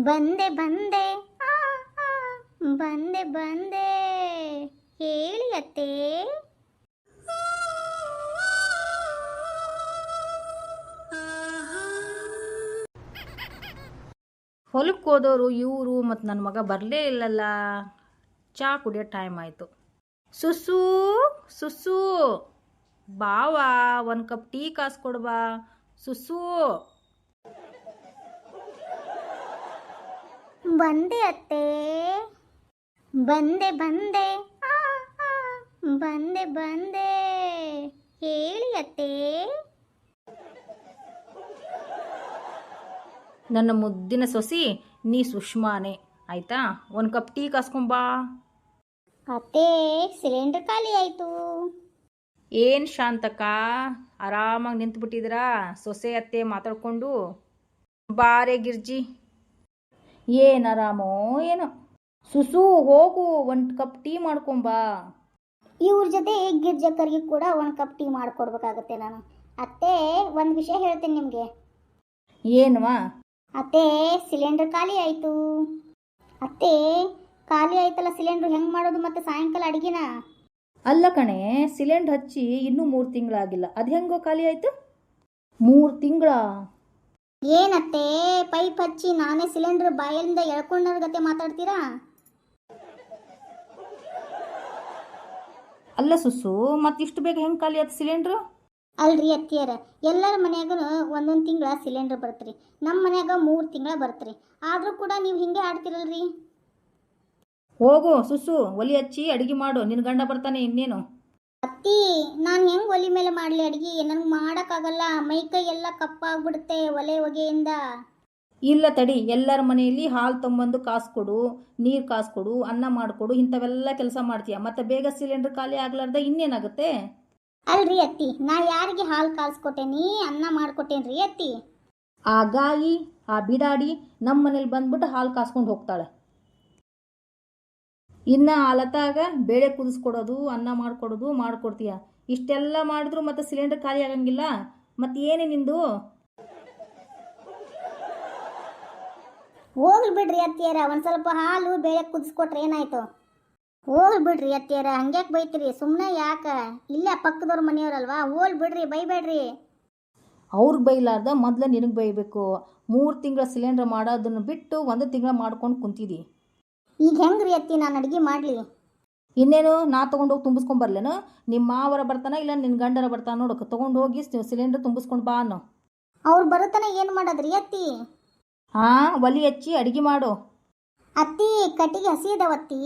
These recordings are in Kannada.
ಬಂದೆ ಬಂದೆ ಆ, ಆ, ಬಂದೆ ಬಂದೆ ಹೇಳಿ ಅತ್ತೆ. ಹೊಲಕ್ಕೆ ಹೋದವರು ಇವರು ಮತ್ತು ನನ್ನ ಮಗ ಬರಲೇ ಇಲ್ಲಲ್ಲ. ಚಾ ಕುಡಿಯೋ ಟೈಮ್ ಆಯಿತು. ಸುಸು ಸುಸು ಬಾವಾ, ಒಂದು ಕಪ್ ಟೀ ಕಾಸ್ಕೊಡ್ಬಾ ಸುಸು. ಬಂದೆ ಅತ್ತೆ, ಬಂದೆ ಬಂದೆ ಆ, ಆ, ಬಂದೆ ಬಂದೆ ಹೇಳಿ ಅತ್ತೆ. ನನ್ನ ಮುದ್ದಿನ ಸೊಸಿ ನೀ ಸುಷ್ಮಾನೆ ಆಯಿತಾ. ಒಂದು ಕಪ್ ಟೀ ಕಾಸ್ಕೊಂಬಾ. ಅತ್ತೆ ಸಿಲಿಂಡರ್ ಖಾಲಿ ಆಯಿತು. ಏನು ಶಾಂತಕ್ಕ, ಆರಾಮಾಗಿ ನಿಂತುಬಿಟ್ಟಿದ್ದೀರಾ ಸೊಸೆ ಅತ್ತೆ ಮಾತಾಡ್ಕೊಂಡು? ಬಾರೆ ಗಿರ್ಜಿ, ಏನು ಆರಾಮೋ ಏನೋ. ಸುಸು ಹೋಗು, ಒಂದು ಕಪ್ ಟೀ ಮಾಡ್ಕೊಂಬಾ. ಇವ್ರ ಜೊತೆ ಗಿರ್ಜಕ್ಕರಿಗೆ ಕೂಡ ಒಂದು ಕಪ್ ಟೀ ಮಾಡಿಕೊಡ್ಬೇಕಾಗತ್ತೆ ನಾನು. ಅತ್ತೆ ಒಂದು ವಿಷಯ ಹೇಳ್ತೀನಿ ನಿಮಗೆ. ಏನವಾ? ಅತ್ತೆ ಸಿಲಿಂಡರ್ ಖಾಲಿ ಆಯಿತು. ಅತ್ತೆ ಖಾಲಿ ಆಯ್ತಲ್ಲ ಸಿಲಿಂಡರ್, ಹೆಂಗೆ ಮಾಡೋದು ಮತ್ತೆ ಸಾಯಂಕಾಲ ಅಡುಗೆನ? ಅಲ್ಲ ಕಣೆ, ಸಿಲಿಂಡರ್ ಹಚ್ಚಿ ಇನ್ನೂ 3 ತಿಂಗಳಾಗಿಲ್ಲ, ಅದು ಹೆಂಗೋ ಖಾಲಿ ಆಯಿತು? 3 ತಿಂಗಳ? ಏನತ್ತೆ ಪೈಪ್ ಹಚ್ಚಿ ನಾನೇ ಸಿಲಿಂಡರ್ ಬಾಯಲ್ಲಿಂದ ಎಳ್ಕೊಂಡವ್ರ ಗತೆ ಮಾತಾಡ್ತೀರಾ? ಅಲ್ಲ ಸುಸು, ಮತ್ತಿಷ್ಟು ಬೇಗ ಹೆಂಗೆ ಖಾಲಿ ಆಯ್ತು ಸಿಲಿಂಡ್ರು? ಅಲ್ರಿ ಅತ್ತಿಯರ, ಎಲ್ಲರ ಮನ್ಯಾಗ ಒಂದೊಂದು ತಿಂಗಳ ಸಿಲಿಂಡರ್ ಬರ್ತ್ರಿ. ನಮ್ಮ ಮನ್ಯಾಗ 3 ತಿಂಗಳ ಬರ್ತ್ರಿ. ಆದರೂ ಕೂಡ ನೀವು ಹಿಂಗೆ ಆಡ್ತಿರಲ್ರಿ. ಹೋಗು ಸುಸು, ಒಲಿ ಹಚ್ಚಿ ಅಡುಗೆ ಮಾಡು, ನಿನ್ನ ಗಂಡ ಬರ್ತಾನೆ ಇನ್ನೇನು. ಅತ್ತಿ ನಾನು ಹೆಂಗೆ ಒಲಿ ಮೇಲೆ ಮಾಡಲಿ ಅಡುಗೆ? ನನಗೆ ಮಾಡೋಕ್ಕಾಗಲ್ಲ, ಮೈಕೈ ಎಲ್ಲ ಕಪ್ಪಾಗ್ಬಿಡುತ್ತೆ ಒಲೆ ಹೊಗೆಯಿಂದ. ಇಲ್ಲ ತಡಿ, ಎಲ್ಲರ ಮನೆಯಲ್ಲಿ ಹಾಲು ತೊಂಬಂದು ಕಾಸ್ಕೊಡು, ನೀರು ಕಾಸ್ಕೊಡು, ಅನ್ನ ಮಾಡಿಕೊಡು, ಇಂಥವೆಲ್ಲ ಕೆಲಸ ಮಾಡ್ತೀಯ, ಮತ್ತೆ ಬೇಗ ಸಿಲಿಂಡರ್ ಖಾಲಿ ಆಗ್ಲಾರ್ದ ಇನ್ನೇನಾಗುತ್ತೆ? ಅಲ್ರಿ ಅತ್ತಿ, ನಾ ಯಾರಿಗೆ ಹಾಲು ಕಾಲ್ಸ್ಕೊಟ್ಟೇನಿ, ಅನ್ನ ಮಾಡ್ಕೊಟ್ಟೇನ್ರಿ ಅತ್ತಿ? ಆ ಗಾಯಿ, ಆ ಬಿಡಾಡಿ ನಮ್ಮ ಮನೇಲಿ ಬಂದ್ಬಿಟ್ಟು ಹಾಲು ಕಾಸ್ಕೊಂಡು ಹೋಗ್ತಾಳೆ. ಇನ್ನು ಆ ಲತಾಗ ಬೇಳೆ ಕುದಿಸ್ಕೊಡೋದು, ಅನ್ನ ಮಾಡಿಕೊಡೋದು ಮಾಡಿಕೊಡ್ತೀಯ. ಇಷ್ಟೆಲ್ಲ ಮಾಡಿದ್ರು ಮತ್ತೆ ಸಿಲಿಂಡರ್ ಖಾಲಿ ಆಗಂಗಿಲ್ಲ, ಮತ್ತೆ ಏನೇ ನಿಂದು? ಹೋಗ್ಲಿ ಬಿಡ್ರಿ ಅತ್ತಿಯರ, ಒಂದು ಸ್ವಲ್ಪ ಹಾಲು ಬೇಳೆ ಕುದಿಸ್ಕೊಟ್ರೆ ಏನಾಯ್ತು? ಹೋಗ್ಲಿ ಬಿಡ್ರಿ ಅತ್ತಿಯರ, ಹಂಗ್ಯಾಕೆ ಬೈತೀರಿ? ಸುಮ್ಮನೆ ಯಾಕೆ? ಇಲ್ಲೇ ಪಕ್ಕದವ್ರ ಮನೆಯವ್ರಲ್ವಾ, ಹೋಗ್ಲಿ ಬಿಡ್ರಿ, ಬೈಬೇಡ್ರಿ. ಅವ್ರಿಗೆ ಬೈಲಾರ್ದ ಮೊದಲು ನಿನಗೆ ಬೈಬೇಕು. 3 ತಿಂಗಳ ಸಿಲಿಂಡರ್ ಮಾಡೋದನ್ನು ಬಿಟ್ಟು 1 ತಿಂಗಳ ಮಾಡ್ಕೊಂಡು ಕುಂತಿದ್ದಿ. ಈಗ ಹೆಂಗ್ರಿ ಅತ್ತಿ ನಾನು ಅಡುಗೆ ಮಾಡಲಿ? ಇನ್ನೇನು, ನಾ ತೊಗೊಂಡೋಗಿ ತುಂಬಿಸ್ಕೊಂಬರ್ಲೇನು? ನಿಮ್ಮ ಮಾವರ ಬರ್ತಾನ ಇಲ್ಲ ನಿನ್ನ ಗಂಡರ ಬರ್ತಾನ ನೋಡಕ್ಕೆ, ತೊಗೊಂಡು ಹೋಗಿ ಸಿಲಿಂಡರ್ ತುಂಬಿಸ್ಕೊಂಡು ಬಾ ಅನ್ನೋ. ಅವ್ರು ಬರುತ್ತಾನೆ ಏನು ಮಾಡೋದ್ರಿ ಅತ್ತಿ? ಹಾಂ, ಒಲಿ ಹಚ್ಚಿ ಅಡುಗೆ ಮಾಡು. ಅತ್ತಿ ಕಟ್ಟಿಗೆ ಹಸಿ ಇದಾವತ್ತಿ.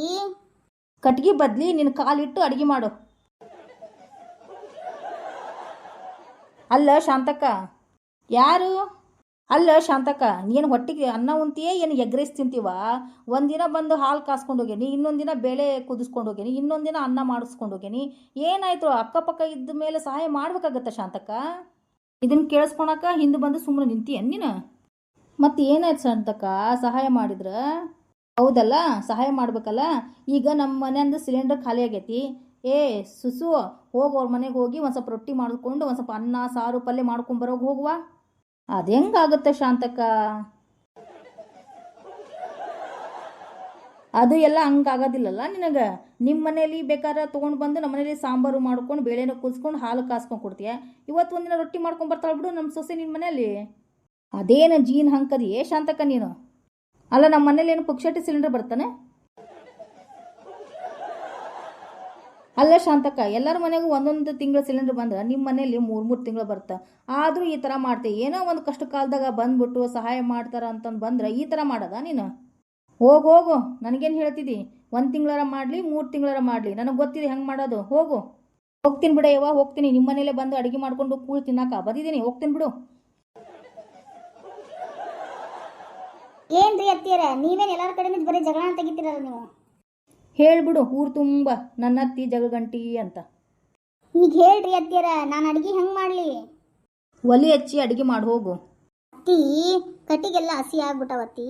ಕಟ್ಗೆ ಬದ್ಲಿ ನಿನ್ನ ಕಾಲಿಟ್ಟು ಅಡುಗೆ ಮಾಡು. ಅಲ್ಲ ಶಾಂತಕ್ಕ, ಯಾರು? ಅಲ್ಲ ಶಾಂತಕ್ಕ, ನೀನು ಹೊಟ್ಟಿಗೆ ಅನ್ನ ಉಂತೀಯೇ ಏನು ಎಗ್ ರೈಸ್ ತಿಂತೀವ? ಒಂದಿನ ಬಂದು ಹಾಲು ಕಾಸ್ಕೊಂಡು ಹೋಗೇನಿ, ಇನ್ನೊಂದು ದಿನ ಬೇಳೆ ಕುದಿಸ್ಕೊಂಡು ಹೋಗೇನಿ, ಇನ್ನೊಂದು ದಿನ ಅನ್ನ ಮಾಡಿಸ್ಕೊಂಡು ಹೋಗೇನಿ. ಏನಾಯ್ತು? ಅಕ್ಕಪಕ್ಕ ಇದ್ದ ಮೇಲೆ ಸಹಾಯ ಮಾಡ್ಬೇಕಾಗತ್ತ ಶಾಂತಕ್ಕ? ಇದನ್ನು ಕೇಳಿಸ್ಕೊಳಕ ಹಿಂದೆ ಬಂದು ಸುಮ್ಮನೆ ನಿಂತೀಯ ನೀನು? ಮತ್ತೆ ಏನಾಯ್ತು ಶಾಂತಕ್ಕ? ಸಹಾಯ ಮಾಡಿದ್ರೆ ಹೌದಲ್ಲ, ಸಹಾಯ ಮಾಡ್ಬೇಕಲ್ಲ. ಈಗ ನಮ್ಮ ಮನೆಯಿಂದ ಸಿಲಿಂಡರ್ ಖಾಲಿ ಆಗೈತಿ. ಏ ಸುಸು, ಹೋಗಿ ಅವ್ರ ಮನೆಗೆ ಹೋಗಿ ಒಂದು ಸ್ವಲ್ಪ ರೊಟ್ಟಿ ಮಾಡಿಕೊಂಡು ಒಂದು ಸ್ವಲ್ಪ ಅನ್ನ ಸಾರು ಪಲ್ಯ ಮಾಡ್ಕೊಂಬರೋಗಿ ಹೋಗುವ. ಅದು ಹೆಂಗಾಗುತ್ತೆ ಶಾಂತಕ್ಕ? ಅದು ಎಲ್ಲ ಹಂಗಾಗೋದಿಲ್ಲಲ್ಲ ನಿನಗೆ. ನಿಮ್ಮ ಮನೇಲಿ ಬೇಕಾದ್ರೆ ತೊಗೊಂಡು ಬಂದು ನಮ್ಮ ಮನೇಲಿ ಸಾಂಬಾರು ಮಾಡ್ಕೊಂಡು ಬೇಳೆನ ಕುದಿಸ್ಕೊಂಡು ಹಾಲು ಕಾಸ್ಕೊಂಡು ಕೊಡ್ತೀಯ. ಇವತ್ತು ಒಂದಿನ ರೊಟ್ಟಿ ಮಾಡ್ಕೊಂಡು ಬರ್ತಾಳೆ ಬಿಡು ನಮ್ಮ ಸೊಸೆ ನಿನ್ನ ಮನೆಯಲ್ಲಿ. ಅದೇನು ಜೀನ್ ಹಂಕದಿಯೇ ಶಾಂತಕ್ಕ ನೀನು? ಅಲ್ಲ, ನಮ್ಮ ಮನೇಲಿ ಏನು ಪುಕ್ಷಟಿ ಸಿಲಿಂಡರ್ ಬರ್ತಾನೆ? ಅಲ್ಲ ಶಾಂತಕ್ಕ, ಎಲ್ಲರ ಮನೆಗೂ 1 ತಿಂಗಳ ಸಿಲಿಂಡರ್ ಬಂದ್ರೆ ನಿಮ್ಮ ಮನೇಲಿ 3 ತಿಂಗಳು ಬರುತ್ತೆ. ಆದರೂ ಈ ಥರ ಮಾಡ್ತೀವಿ. ಏನೋ ಒಂದು ಕಷ್ಟ ಕಾಲದಾಗ ಬಂದ್ಬಿಟ್ಟು ಸಹಾಯ ಮಾಡ್ತಾರ ಅಂತಂದು ಬಂದ್ರೆ ಈ ಥರ ಮಾಡೋದಾ ನೀನು? ಹೋಗು, ನನಗೇನು ಹೇಳ್ತಿದ್ದಿ? 1 ತಿಂಗಳಾರ ಮಾಡಲಿ 3 ತಿಂಗಳಾರ ಮಾಡಲಿ, ನನಗೆ ಗೊತ್ತಿದೆ ಹೆಂಗೆ ಮಾಡೋದು. ಹೋಗ್ತೀನಿ ಬಿಡ ಯವ್ವ, ಹೋಗ್ತೀನಿ. ನಿಮ್ಮ ಮನೇಲೆ ಬಂದು ಅಡುಗೆ ಮಾಡ್ಕೊಂಡು ಕೂಳು ತಿನ್ನಕ ಬಂದಿದ್ದೀನಿ, ಹೋಗ್ತೀನಿ ಬಿಡು. ಏನ್ರಿ ಅತ್ತಿಯರ, ನೀವೇನು ಎಲ್ಲರ ಕಡೆ ಬರೀ ಜಗಳ ತೆಗಿತೀರಲ್ಲ ನೀವು? ಹೇಳ್ಬಿಡು ಊರು ತುಂಬ ನನ್ನ ಅತ್ತಿ ಜಗಳಗಂಟಿ ಅಂತ. ಈಗ ಹೇಳ್ರಿ ಅತ್ತಿಯರ, ನಾನು ಅಡುಗೆ ಹೆಂಗೆ ಮಾಡಲಿ? ಒಲಿ ಹಚ್ಚಿ ಅಡುಗೆ ಮಾಡಿ ಹೋಗು. ಅತ್ತಿ ಕಟ್ಟಿಗೆಲ್ಲ ಹಸಿ ಆಗ್ಬಿಟ್ಟವತ್ತಿ.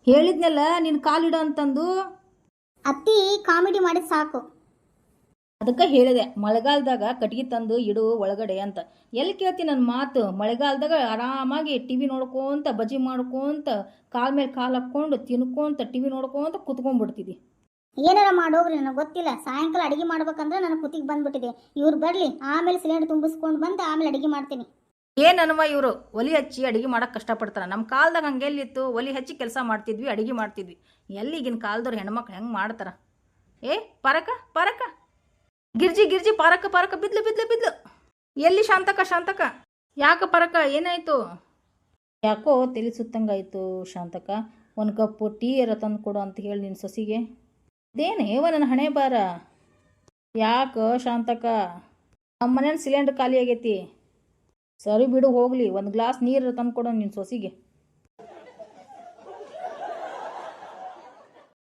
ಹೇಳಿದ್ನೆಲ್ಲ ನಿನ್ನ ಕಾಲಿಡ ಅಂತಂದು. ಅತ್ತಿ ಕಾಮಿಡಿ ಮಾಡಿದ್ ಸಾಕು. ಅದಕ್ಕೆ ಹೇಳಿದೆ ಮಳೆಗಾಲದಾಗ ಕಟ್ಗೆ ತಂದು ಇಡು ಒಳಗಡೆ ಅಂತ. ಎಲ್ಲಿ ಕೇಳ್ತೀನಿ ನನ್ನ ಮಾತು? ಮಳೆಗಾಲದಾಗ ಆರಾಮಾಗಿ ಟಿ ವಿ ನೋಡ್ಕೊಂತ ಬಜ್ಜಿ ಮಾಡ್ಕೊಂತ ಕಾಲ ಮೇಲೆ ಕಾಲು ಹಾಕ್ಕೊಂಡು ತಿನ್ಕೊಂತ ಟಿ ವಿ ನೋಡ್ಕೊಂತ ಕುತ್ಕೊಂಡ್ಬಿಡ್ತಿದ್ದಿ. ಏನಾರ ಮಾಡೋಗ್ರಿ, ನನಗೆ ಗೊತ್ತಿಲ್ಲ. ಸಾಯಂಕಾಲ ಅಡುಗೆ ಮಾಡ್ಬೇಕಂದ್ರೆ ನನಗೆ ಕುತ್ತಿಗೆ ಬಂದ್ಬಿಟ್ಟಿದೆ. ಇವ್ರು ಬರಲಿ, ಆಮೇಲೆ ಸಿಲಿಂಡರ್ ತುಂಬಿಸ್ಕೊಂಡು ಬಂದು ಆಮೇಲೆ ಅಡುಗೆ ಮಾಡ್ತೀನಿ. ಏನನ್ನುವ ಇವರು ಒಲಿ ಹಚ್ಚಿ ಅಡುಗೆ ಮಾಡೋಕೆ ಕಷ್ಟಪಡ್ತಾರೆ. ನಮ್ಮ ಕಾಲದಾಗ ಹಂಗೆಲ್ಲಿತ್ತು? ಒಲಿ ಹಚ್ಚಿ ಕೆಲಸ ಮಾಡ್ತಿದ್ವಿ, ಅಡುಗೆ ಮಾಡ್ತಿದ್ವಿ. ಎಲ್ಲಿಗಿನ ಕಾಲದವ್ರು ಹೆಣ್ಮಕ್ಳು ಹೆಂಗೆ ಮಾಡ್ತಾರೆ? ಏ ಪರಕ ಪರಕ ಗಿರ್ಜಿ ಗಿರ್ಜಿ ಪಾರಕ ಪಾರಕ ಬಿದ್ಲು ಬಿದ್ಲು ಬಿದ್ಲು. ಎಲ್ಲಿ ಶಾಂತಕ ಶಾಂತಕ? ಯಾಕೆ ಪರಕ ಏನಾಯಿತು? ಯಾಕೋ ತಲೆ ಸುತ್ತಂಗಾಯ್ತು ಶಾಂತಕ. ಒಂದು ಕಪ್ಪು ಟೀ ಎರ ತಂದು ಕೊಡು ಅಂತ ಹೇಳಿ ನಿನ್ನ ಸೊಸಿಗೆ. ಇದೇನು ಹೇವ ನನ್ನ ಹಣೆ ಬಾರ? ಯಾಕೆ ಶಾಂತಕ? ನಮ್ಮ ಮನೇಲಿ ಸಿಲಿಂಡರ್ ಖಾಲಿ ಆಗೈತಿ. ಸರಿ ಬಿಡು ಹೋಗಲಿ, ಒಂದು ಗ್ಲಾಸ್ ನೀರು ತಂದು ಕೊಡು ನಿನ್ನ ಸೊಸಿಗೆ.